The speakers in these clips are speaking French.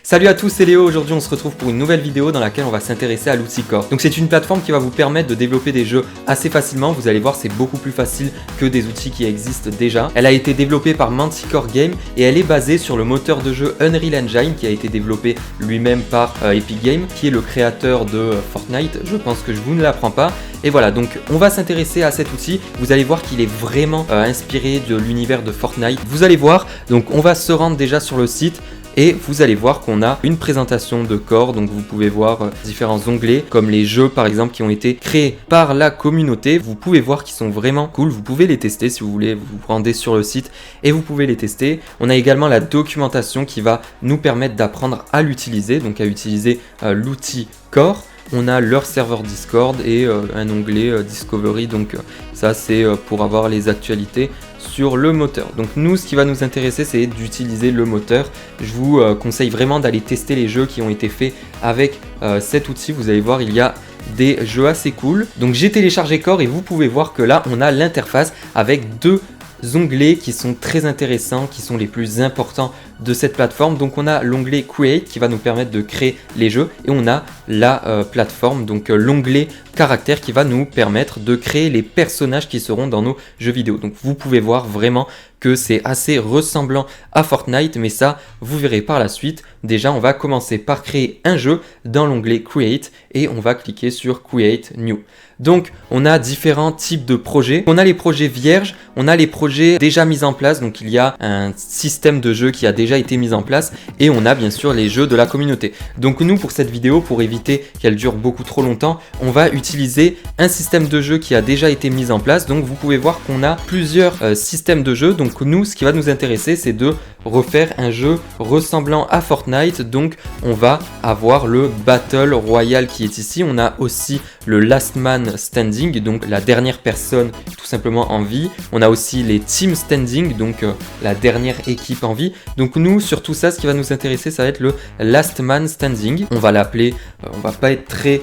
Salut à tous, c'est Léo. Aujourd'hui on se retrouve pour une nouvelle vidéo dans laquelle on va s'intéresser à l'outil Core. Donc c'est une plateforme qui va vous permettre de développer des jeux assez facilement. Vous allez voir, c'est beaucoup plus facile que des outils qui existent déjà. Elle a été développée par Manticore Game et elle est basée sur le moteur de jeu Unreal Engine qui a été développé lui-même par Epic Games, qui est le créateur de Fortnite. Je pense que je vous ne l'apprends pas. Et voilà, donc on va s'intéresser à cet outil. Vous allez voir qu'il est vraiment inspiré de l'univers de Fortnite. Vous allez voir, donc on va se rendre déjà sur le site. Et vous allez voir qu'on a une présentation de Core, donc vous pouvez voir différents onglets, comme les jeux par exemple qui ont été créés par la communauté. Vous pouvez voir qu'ils sont vraiment cool, vous pouvez les tester si vous voulez, vous vous rendez sur le site et vous pouvez les tester. On a également la documentation qui va nous permettre d'apprendre à l'utiliser, donc à utiliser l'outil Core. On a leur serveur Discord et un onglet Discovery, donc ça c'est pour avoir les actualités sur le moteur. Donc nous, ce qui va nous intéresser, c'est d'utiliser le moteur. Je vous conseille vraiment d'aller tester les jeux qui ont été faits avec cet outil. Vous allez voir, il y a des jeux assez cool. Donc j'ai téléchargé Core et vous pouvez voir que là, on a l'interface avec deux onglets qui sont très intéressants, qui sont les plus importants de cette plateforme. Donc on a l'onglet Create qui va nous permettre de créer les jeux et on a la plateforme, donc l'onglet Caractère qui va nous permettre de créer les personnages qui seront dans nos jeux vidéo. Donc vous pouvez voir vraiment que c'est assez ressemblant à Fortnite, mais ça vous verrez par la suite. Déjà on va commencer par créer un jeu dans l'onglet Create et on va cliquer sur Create New. Donc on a différents types de projets. On a les projets vierges, on a les projets déjà mis en place, donc il y a un système de jeu qui a déjà été mis en place et on a bien sûr les jeux de la communauté. Donc nous, pour cette vidéo, pour éviter qu'elle dure beaucoup trop longtemps, on va utiliser un système de jeu qui a déjà été mis en place. Donc vous pouvez voir qu'on a plusieurs systèmes de jeu. Donc nous, ce qui va nous intéresser, c'est de refaire un jeu ressemblant à Fortnite. Donc on va avoir le Battle Royale qui est ici. On a aussi le Last Man Standing, donc la dernière personne tout simplement en vie. On a aussi les Team Standing, donc la dernière équipe en vie. Donc nous, sur tout ça, ce qui va nous intéresser, ça va être le Last Man Standing. On va l'appeler, on va pas être très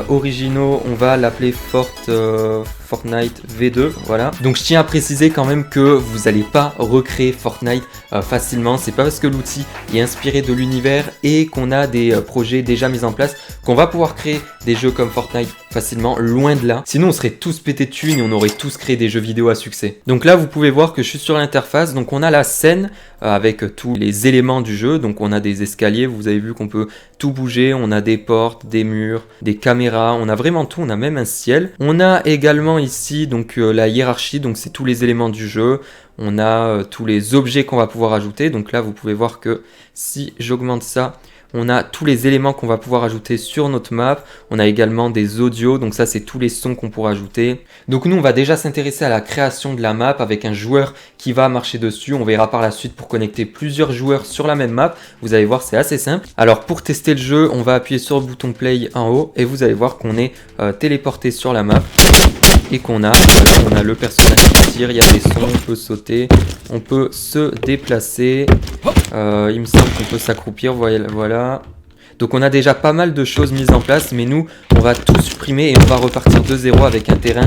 originaux, on va l'appeler Fortnite V2, voilà. Donc je tiens à préciser quand même que vous n'allez pas recréer Fortnite facilement. C'est pas parce que l'outil est inspiré de l'univers et qu'on a des projets déjà mis en place qu'on va pouvoir créer des jeux comme Fortnite facilement, loin de là. Sinon on serait tous pétés de thunes et on aurait tous créé des jeux vidéo à succès. Donc là vous pouvez voir que je suis sur l'interface, donc on a la scène avec tous les éléments du jeu. Donc on a des escaliers, vous avez vu qu'on peut tout bouger, on a des portes, des murs, des caméras, on a vraiment tout, on a même un ciel. On a également ici donc la hiérarchie, donc c'est tous les éléments du jeu. On a tous les objets qu'on va pouvoir ajouter. Donc là vous pouvez voir que si j'augmente ça, on a tous les éléments qu'on va pouvoir ajouter sur notre map. On a également des audios, donc ça c'est tous les sons qu'on pourra ajouter. Donc nous on va déjà s'intéresser à la création de la map avec un joueur qui va marcher dessus. On verra par la suite pour connecter plusieurs joueurs sur la même map. Vous allez voir, c'est assez simple. Alors pour tester le jeu, on va appuyer sur le bouton play en haut et vous allez voir qu'on est téléporté sur la map. Et qu'on a le personnage qui tire, il y a des sons, on peut sauter, on peut se déplacer, il me semble qu'on peut s'accroupir, voilà. Donc on a déjà pas mal de choses mises en place, mais nous, on va tout supprimer et on va repartir de zéro avec un terrain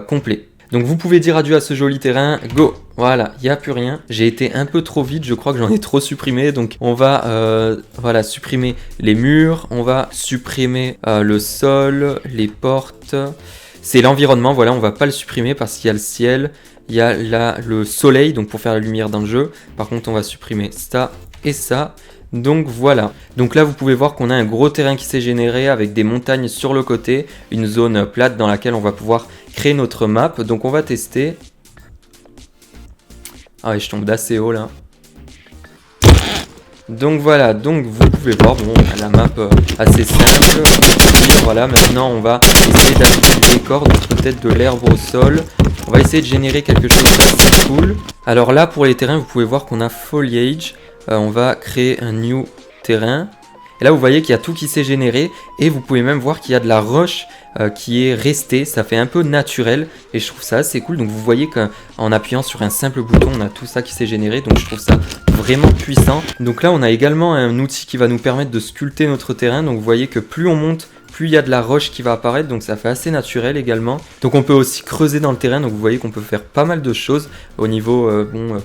complet. Donc vous pouvez dire adieu à ce joli terrain, go! Voilà, il n'y a plus rien. J'ai été un peu trop vite, je crois que j'en ai trop supprimé. Donc on va voilà, supprimer les murs, on va supprimer le sol, les portes. C'est l'environnement, voilà, on va pas le supprimer parce qu'il y a le ciel, il y a le soleil, donc pour faire la lumière dans le jeu. Par contre, on va supprimer ça et ça. Donc voilà. Donc là, vous pouvez voir qu'on a un gros terrain qui s'est généré avec des montagnes sur le côté, une zone plate dans laquelle on va pouvoir créer notre map. Donc on va tester. Ah ouais, je tombe d'assez haut là. Donc voilà, donc vous pouvez voir, bon, on a la map assez simple. Voilà, maintenant on va essayer d'ajouter du décor, donc peut-être de l'herbe au sol. On va essayer de générer quelque chose d'assez cool. Alors là, pour les terrains, vous pouvez voir qu'on a foliage. On va créer un new terrain. Et là, vous voyez qu'il y a tout qui s'est généré. Et vous pouvez même voir qu'il y a de la roche qui est restée. Ça fait un peu naturel. Et je trouve ça assez cool. Donc vous voyez qu'en appuyant sur un simple bouton, on a tout ça qui s'est généré. Donc je trouve ça vraiment puissant. Donc là, on a également un outil qui va nous permettre de sculpter notre terrain. Donc vous voyez que plus on monte, plus il y a de la roche qui va apparaître, donc ça fait assez naturel également. Donc on peut aussi creuser dans le terrain, donc vous voyez qu'on peut faire pas mal de choses au niveau,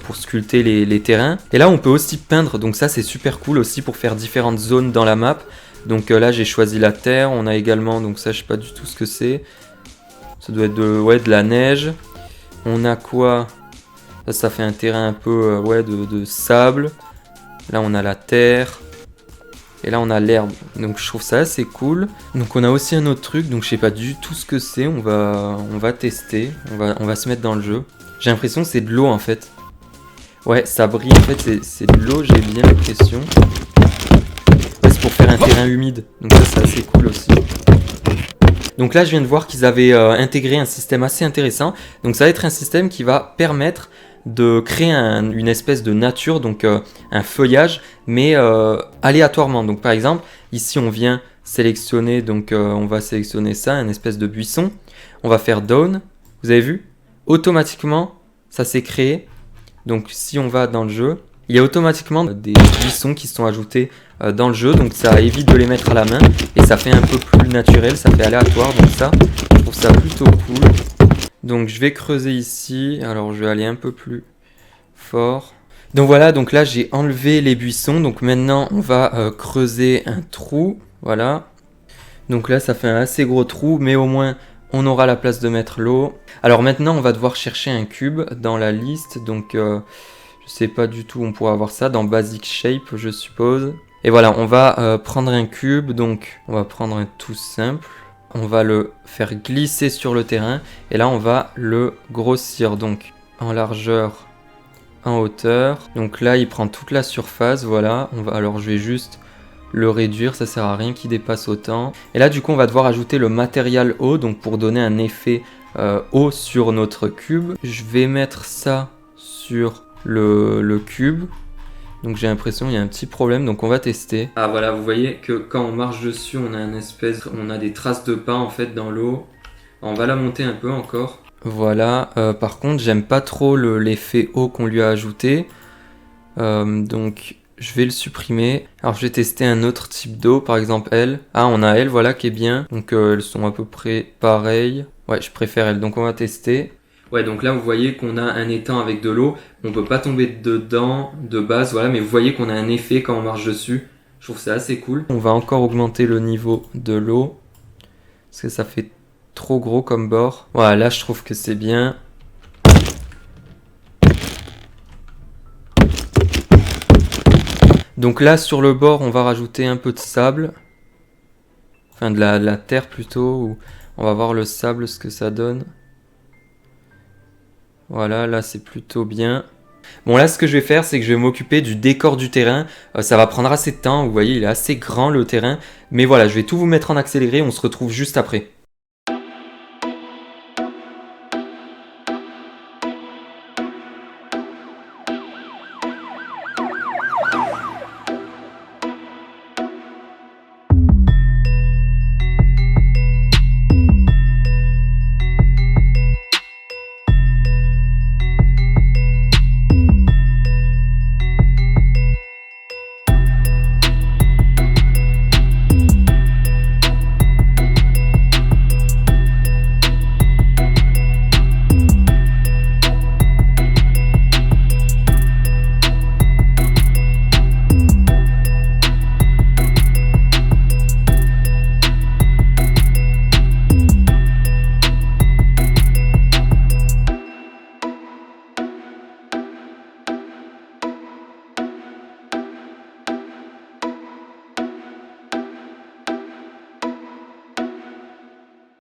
pour sculpter les terrains. Et là on peut aussi peindre, donc ça c'est super cool aussi pour faire différentes zones dans la map. Donc là j'ai choisi la terre, on a également, donc ça je sais pas du tout ce que c'est. Ça doit être de la neige. On a quoi? Ça fait un terrain un peu de sable. Là on a la terre. Et là on a l'herbe. Donc je trouve ça assez cool. Donc on a aussi un autre truc. Donc je sais pas du tout ce que c'est. On va tester. On va se mettre dans le jeu. J'ai l'impression que c'est de l'eau en fait. Ouais, ça brille en fait. C'est de l'eau, j'ai bien l'impression. Ouais, c'est pour faire un terrain humide. Donc ça c'est assez cool aussi. Donc là je viens de voir qu'ils avaient intégré un système assez intéressant. Donc ça va être un système qui va permettre de créer une espèce de nature, donc un feuillage, mais aléatoirement. Donc par exemple, ici on vient sélectionner, donc on va sélectionner ça, une espèce de buisson. On va faire down, vous avez vu? Automatiquement, ça s'est créé. Donc si on va dans le jeu, il y a automatiquement des buissons qui sont ajoutés dans le jeu, donc ça évite de les mettre à la main et ça fait un peu plus naturel, ça fait aléatoire, donc ça, je trouve ça plutôt cool. Donc je vais creuser ici, alors je vais aller un peu plus fort. Donc voilà, donc là j'ai enlevé les buissons, donc maintenant on va creuser un trou, voilà. Donc là ça fait un assez gros trou, mais au moins on aura la place de mettre l'eau. Alors maintenant on va devoir chercher un cube dans la liste, donc je sais pas du tout où on pourra avoir ça, dans Basic Shape je suppose. Et voilà, on va prendre un cube, donc on va prendre un tout simple. On va le faire glisser sur le terrain et là on va le grossir, donc en largeur, en hauteur. Donc là il prend toute la surface, voilà. Alors je vais juste le réduire, ça sert à rien qu'il dépasse autant. Et là du coup on va devoir ajouter le matériel eau, donc pour donner un effet eau sur notre cube. Je vais mettre ça sur le cube. Donc j'ai l'impression qu'il y a un petit problème, donc on va tester. Ah voilà, vous voyez que quand on marche dessus, on a des traces de pas en fait dans l'eau. On va la monter un peu encore. Voilà, par contre j'aime pas trop l'effet eau qu'on lui a ajouté. Donc je vais le supprimer. Alors je vais tester un autre type d'eau, par exemple elle. Ah on a elle, voilà, qui est bien. Donc elles sont à peu près pareilles. Ouais, je préfère elle, donc on va tester. Ouais, donc là vous voyez qu'on a un étang avec de l'eau, on peut pas tomber dedans de base, voilà, mais vous voyez qu'on a un effet quand on marche dessus. Je trouve ça assez cool. On va encore augmenter le niveau de l'eau, parce que ça fait trop gros comme bord. Voilà, là je trouve que c'est bien. Donc là sur le bord on va rajouter un peu de sable, enfin de la terre plutôt, où on va voir le sable ce que ça donne. Voilà, là c'est plutôt bien. Bon là ce que je vais faire c'est que je vais m'occuper du décor du terrain. Ça va prendre assez de temps, vous voyez il est assez grand le terrain. Mais voilà, je vais tout vous mettre en accéléré, on se retrouve juste après.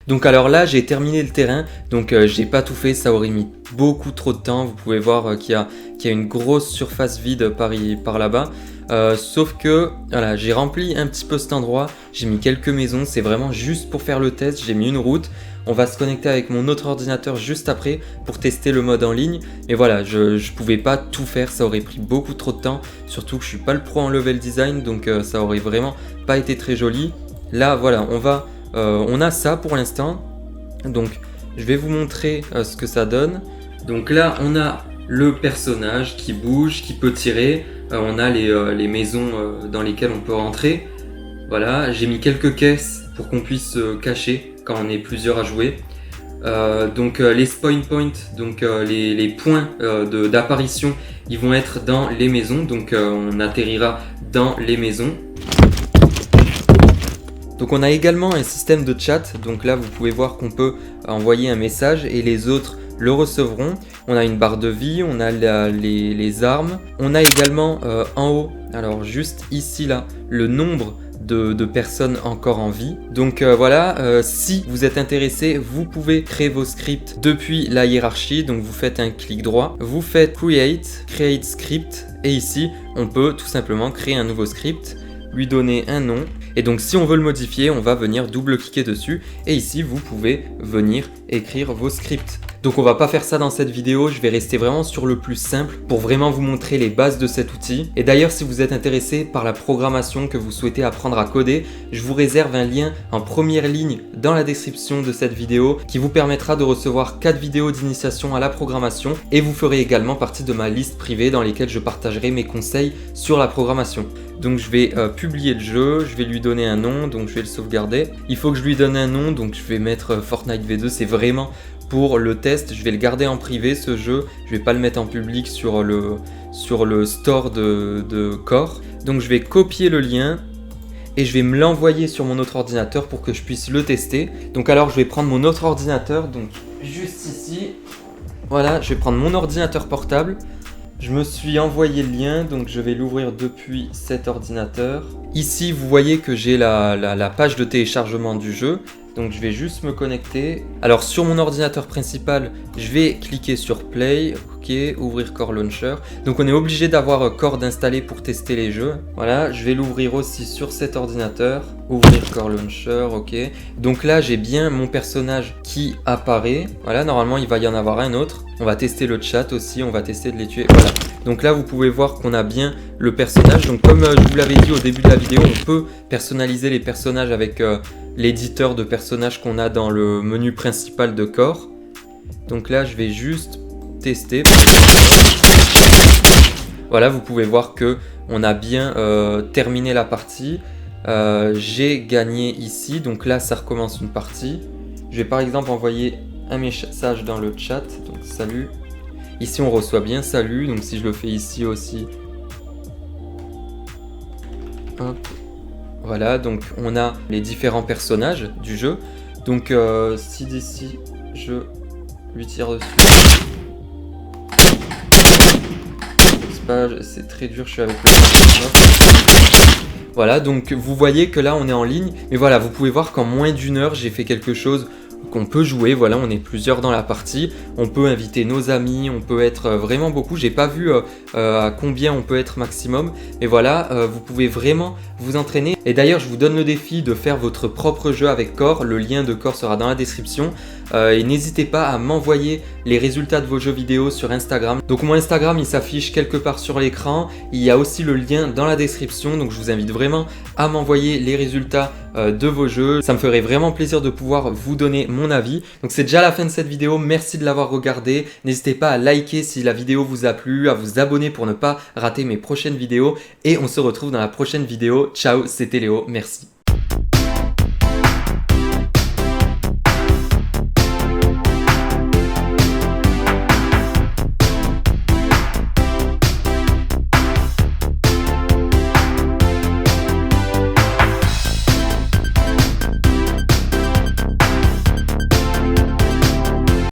Donc alors là j'ai terminé le terrain, donc j'ai pas tout fait, ça aurait mis beaucoup trop de temps. Vous pouvez voir qu'il y a une grosse surface vide par là-bas. Sauf que voilà, j'ai rempli un petit peu cet endroit, j'ai mis quelques maisons, c'est vraiment juste pour faire le test, j'ai mis une route. On va se connecter avec mon autre ordinateur juste après pour tester le mode en ligne. Et voilà, je pouvais pas tout faire, ça aurait pris beaucoup trop de temps. Surtout que je suis pas le pro en level design, donc ça aurait vraiment pas été très joli. Là voilà, on a ça pour l'instant. Donc je vais vous montrer ce que ça donne. Donc là on a le personnage qui bouge, qui peut tirer. On a les maisons dans lesquelles on peut rentrer. Voilà, j'ai mis quelques caisses pour qu'on puisse se cacher quand on est plusieurs à jouer. Les spawn points, donc les points d'apparition, ils vont être dans les maisons, donc on atterrira dans les maisons. Donc on a également un système de chat, donc là vous pouvez voir qu'on peut envoyer un message et les autres le recevront. On a une barre de vie, on a les armes, on a également en haut, alors juste ici là, le nombre de personnes encore en vie. Donc si vous êtes intéressé, vous pouvez créer vos scripts depuis la hiérarchie. Donc vous faites un clic droit, vous faites create script et ici on peut tout simplement créer un nouveau script, lui donner un nom. Et donc si on veut le modifier, on va venir double-cliquer dessus et ici vous pouvez venir écrire vos scripts. Donc on va pas faire ça dans cette vidéo, je vais rester vraiment sur le plus simple pour vraiment vous montrer les bases de cet outil. Et d'ailleurs si vous êtes intéressé par la programmation, que vous souhaitez apprendre à coder, je vous réserve un lien en première ligne dans la description de cette vidéo qui vous permettra de recevoir 4 vidéos d'initiation à la programmation et vous ferez également partie de ma liste privée dans lesquelles je partagerai mes conseils sur la programmation. Donc je vais publier le jeu, je vais lui donner un nom, donc je vais le sauvegarder. Il faut que je lui donne un nom, donc je vais mettre Fortnite V2, c'est vraiment pour le test. Je vais le garder en privé ce jeu, je vais pas le mettre en public sur le store de Core. Donc je vais copier le lien et je vais me l'envoyer sur mon autre ordinateur pour que je puisse le tester. Donc alors je vais prendre mon autre ordinateur, donc juste ici. Voilà, je vais prendre mon ordinateur portable. Je me suis envoyé le lien, donc je vais l'ouvrir depuis cet ordinateur. Ici, vous voyez que j'ai la page de téléchargement du jeu. Donc je vais juste me connecter. Alors sur mon ordinateur principal, je vais cliquer sur Play, ok, ouvrir Core Launcher. Donc on est obligé d'avoir Core installé pour tester les jeux. Voilà, je vais l'ouvrir aussi sur cet ordinateur. Ouvrir Core Launcher, ok. Donc là j'ai bien mon personnage qui apparaît. Voilà, normalement il va y en avoir un autre. On va tester le chat aussi, on va tester de les tuer. Voilà. Donc là vous pouvez voir qu'on a bien le personnage. Donc comme je vous l'avais dit au début de la vidéo, on peut personnaliser les personnages avec l'éditeur de personnages qu'on a dans le menu principal de Core. Donc là je vais juste tester. Voilà, vous pouvez voir que on a bien terminé la partie. J'ai gagné ici, donc là ça recommence une partie. Je vais par exemple envoyer un message dans le chat, donc salut. Ici on reçoit bien salut, donc si je le fais ici aussi. Hop. Voilà, donc on a les différents personnages du jeu. Donc si d'ici je lui tire dessus. C'est très dur, je suis avec le... Voilà, donc vous voyez que là on est en ligne. Mais voilà, vous pouvez voir qu'en moins d'une heure j'ai fait quelque chose qu'on peut jouer. Voilà, on est plusieurs dans la partie. On peut inviter nos amis, on peut être vraiment beaucoup. J'ai pas vu à combien on peut être maximum. Et voilà, vous pouvez vraiment vous entraîner. Et d'ailleurs, je vous donne le défi de faire votre propre jeu avec Core. Le lien de Core sera dans la description. Et n'hésitez pas à m'envoyer les résultats de vos jeux vidéo sur Instagram. Donc mon Instagram, il s'affiche quelque part sur l'écran. Il y a aussi le lien dans la description. Donc je vous invite vraiment à m'envoyer les résultats de vos jeux. Ça me ferait vraiment plaisir de pouvoir vous donner mon avis. Donc c'est déjà la fin de cette vidéo. Merci de l'avoir regardée. N'hésitez pas à liker si la vidéo vous a plu, à vous abonner pour ne pas rater mes prochaines vidéos. Et on se retrouve dans la prochaine vidéo. Ciao, c'était Léo. Merci.